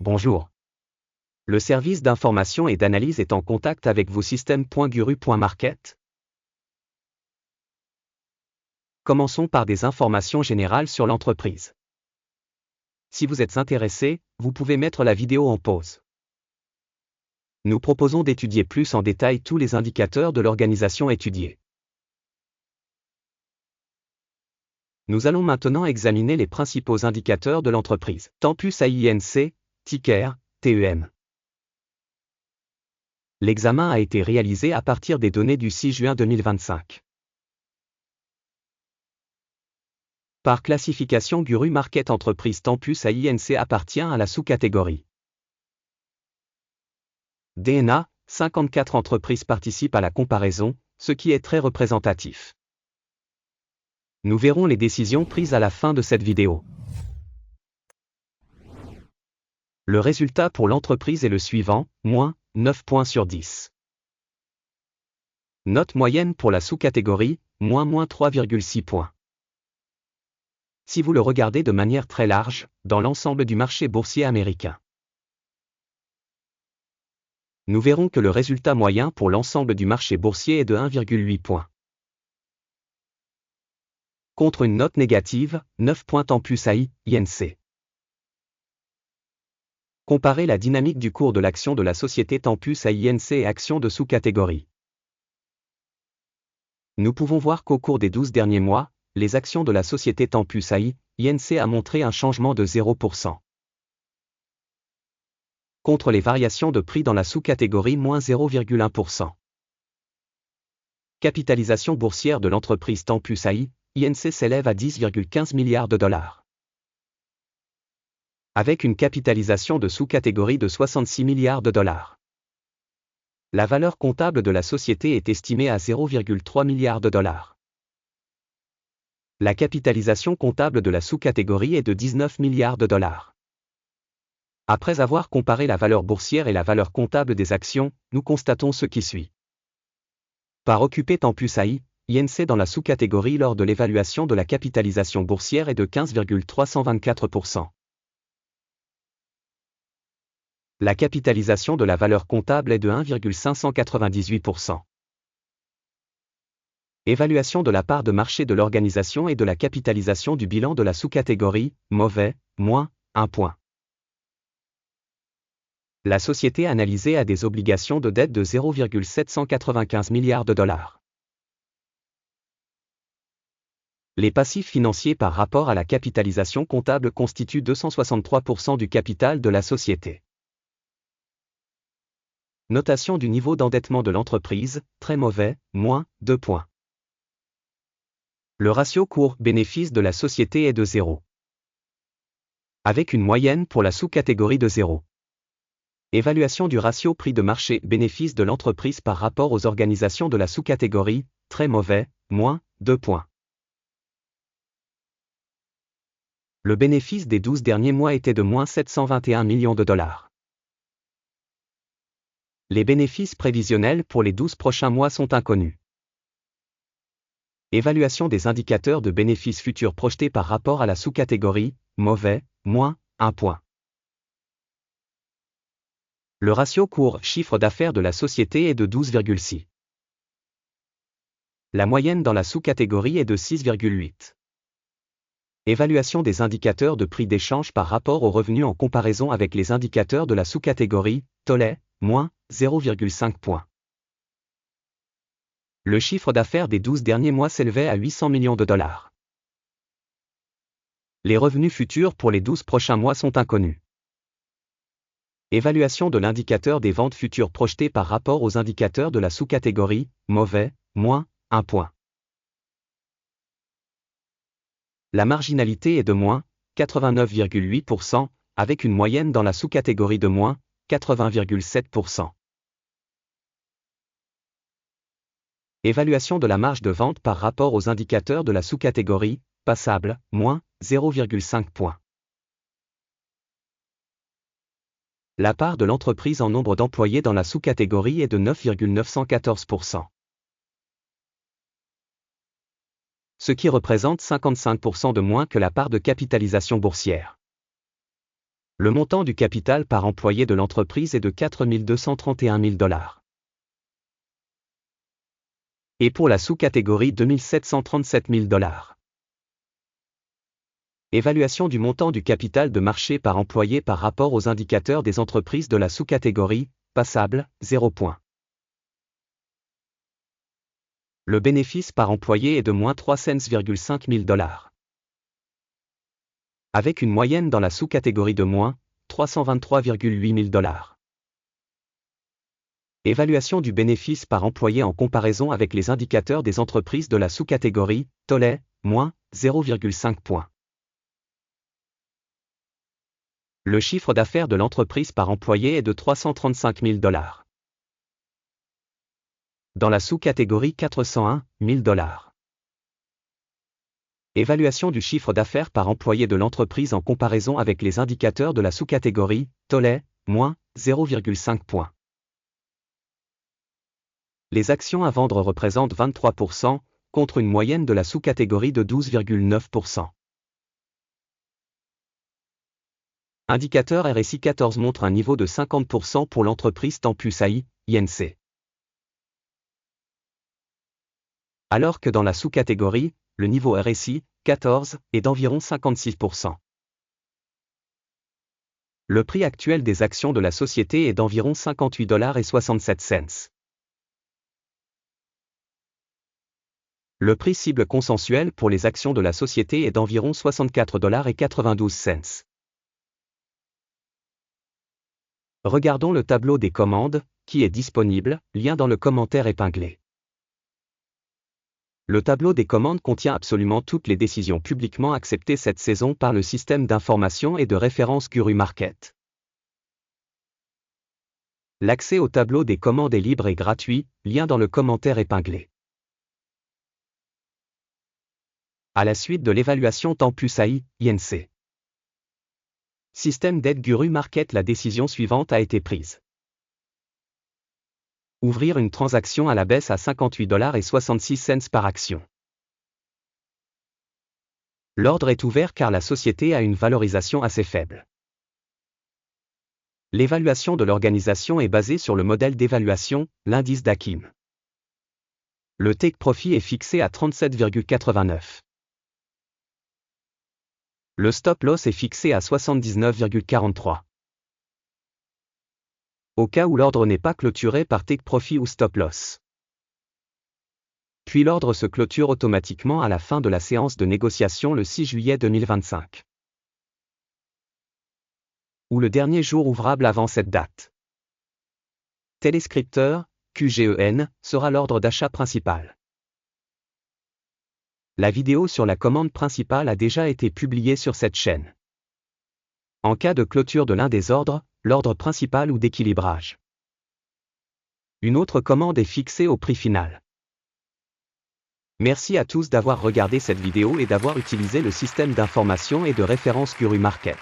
Bonjour. Le service d'information et d'analyse est en contact avec vos systèmes.guru.market. Commençons par des informations générales sur l'entreprise. Si vous êtes intéressé, vous pouvez mettre la vidéo en pause. Nous proposons d'étudier plus en détail tous les indicateurs de l'organisation étudiée. Nous allons maintenant examiner les principaux indicateurs de l'entreprise. Tempus AINC, ticker, TEM. L'examen a été réalisé à partir des données du 6 juin 2025. Par classification Guru Market Entreprise Tempus AINC appartient à la sous-catégorie DNA, 54 entreprises participent à la comparaison, ce qui est très représentatif. Nous verrons les décisions prises à la fin de cette vidéo. Le résultat pour l'entreprise est le suivant, moins 9 points sur 10. Note moyenne pour la sous-catégorie, moins 3,6 points. Si vous le regardez de manière très large, dans l'ensemble du marché boursier américain, nous verrons que le résultat moyen pour l'ensemble du marché boursier est de 1,8 points. Contre une note négative, 9 points Tempus AINC. Comparez la dynamique du cours de l'action de la société Tempus AINC et actions de sous-catégorie. Nous pouvons voir qu'au cours des 12 derniers mois, les actions de la société Tempus AINC a montré un changement de 0%. Contre les variations de prix dans la sous-catégorie moins 0,1%. Capitalisation boursière de l'entreprise Tempus AINC s'élève à 10,15 milliards de dollars. Avec une capitalisation de sous-catégorie de 66 milliards de dollars. La valeur comptable de la société est estimée à 0,3 milliards de dollars. La capitalisation comptable de la sous-catégorie est de 19 milliards de dollars. Après avoir comparé la valeur boursière et la valeur comptable des actions, nous constatons ce qui suit. Part occupée Tempus AINC dans la sous-catégorie lors de l'évaluation de la capitalisation boursière est de 15,324%. La capitalisation de la valeur comptable est de 1,598%. Évaluation de la part de marché de l'organisation et de la capitalisation du bilan de la sous-catégorie, mauvais, moins 1 point. La société analysée a des obligations de dette de 0,795 milliards de dollars. Les passifs financiers par rapport à la capitalisation comptable constituent 263% du capital de la société. Notation du niveau d'endettement de l'entreprise, très mauvais, moins 2 points. Le ratio cours-bénéfice de la société est de 0. Avec une moyenne pour la sous-catégorie de 0. Évaluation du ratio prix de marché-bénéfice de l'entreprise par rapport aux organisations de la sous-catégorie, très mauvais, moins 2 points. Le bénéfice des 12 derniers mois était de moins 721 millions de dollars. Les bénéfices prévisionnels pour les 12 prochains mois sont inconnus. Évaluation des indicateurs de bénéfices futurs projetés par rapport à la sous-catégorie, mauvais, moins 1 point. Le ratio cours-chiffre d'affaires de la société est de 12,6. La moyenne dans la sous-catégorie est de 6,8. Évaluation des indicateurs de prix d'échange par rapport aux revenus en comparaison avec les indicateurs de la sous-catégorie, Tollet, moins 0,5 points. Le chiffre d'affaires des 12 derniers mois s'élevait à 800 millions de dollars. Les revenus futurs pour les 12 prochains mois sont inconnus. Évaluation de l'indicateur des ventes futures projetées par rapport aux indicateurs de la sous-catégorie, mauvais, moins 1 point. La marginalité est de moins 89,8%, avec une moyenne dans la sous-catégorie de moins 80,7%. Évaluation de la marge de vente par rapport aux indicateurs de la sous-catégorie, passable, moins 0,5 points. La part de l'entreprise en nombre d'employés dans la sous-catégorie est de 9,914%. Ce qui représente 55% de moins que la part de capitalisation boursière. Le montant du capital par employé de l'entreprise est de 4 231 000 $. Et pour la sous-catégorie 2 737 000 $. Évaluation du montant du capital de marché par employé par rapport aux indicateurs des entreprises de la sous-catégorie, passable, 0 points. Le bénéfice par employé est de moins 3,5 000 $. Avec une moyenne dans la sous-catégorie de moins 323,8 000 $. Évaluation du bénéfice par employé en comparaison avec les indicateurs des entreprises de la sous-catégorie, tollé, moins 0,5 points. Le chiffre d'affaires de l'entreprise par employé est de 335 000 $. Dans la sous-catégorie 401 000 $. Évaluation du chiffre d'affaires par employé de l'entreprise en comparaison avec les indicateurs de la sous-catégorie, tollé, moins 0,5 points. Les actions à vendre représentent 23%, contre une moyenne de la sous-catégorie de 12,9%. Indicateur RSI 14 montre un niveau de 50% pour l'entreprise Tempus AI, INC. Alors que dans la sous-catégorie, le niveau RSI, 14, est d'environ 56%. Le prix actuel des actions de la société est d'environ 58,67 $. Le prix cible consensuel pour les actions de la société est d'environ 64,92 $. Regardons le tableau des commandes, qui est disponible, lien dans le commentaire épinglé. Le tableau des commandes contient absolument toutes les décisions publiquement acceptées cette saison par le système d'information et de référence Guru Market. L'accès au tableau des commandes est libre et gratuit, lien dans le commentaire épinglé. À la suite de l'évaluation Tempus AI, INC. Système d'aide Guru Market, la décision suivante a été prise. Ouvrir une transaction à la baisse à 58,66 $ par action. L'ordre est ouvert car la société a une valorisation assez faible. L'évaluation de l'organisation est basée sur le modèle d'évaluation, l'indice d'Akim. Le take profit est fixé à 37,89. Le stop loss est fixé à 79,43. Au cas où l'ordre n'est pas clôturé par take profit ou stop loss. Puis l'ordre se clôture automatiquement à la fin de la séance de négociation le 6 juillet 2025. Ou le dernier jour ouvrable avant cette date. Téléscripteur, QGEN, sera l'ordre d'achat principal. La vidéo sur la commande principale a déjà été publiée sur cette chaîne. En cas de clôture de l'un des ordres, l'ordre principal ou d'équilibrage. Une autre commande est fixée au prix final. Merci à tous d'avoir regardé cette vidéo et d'avoir utilisé le système d'information et de référence Guru Market.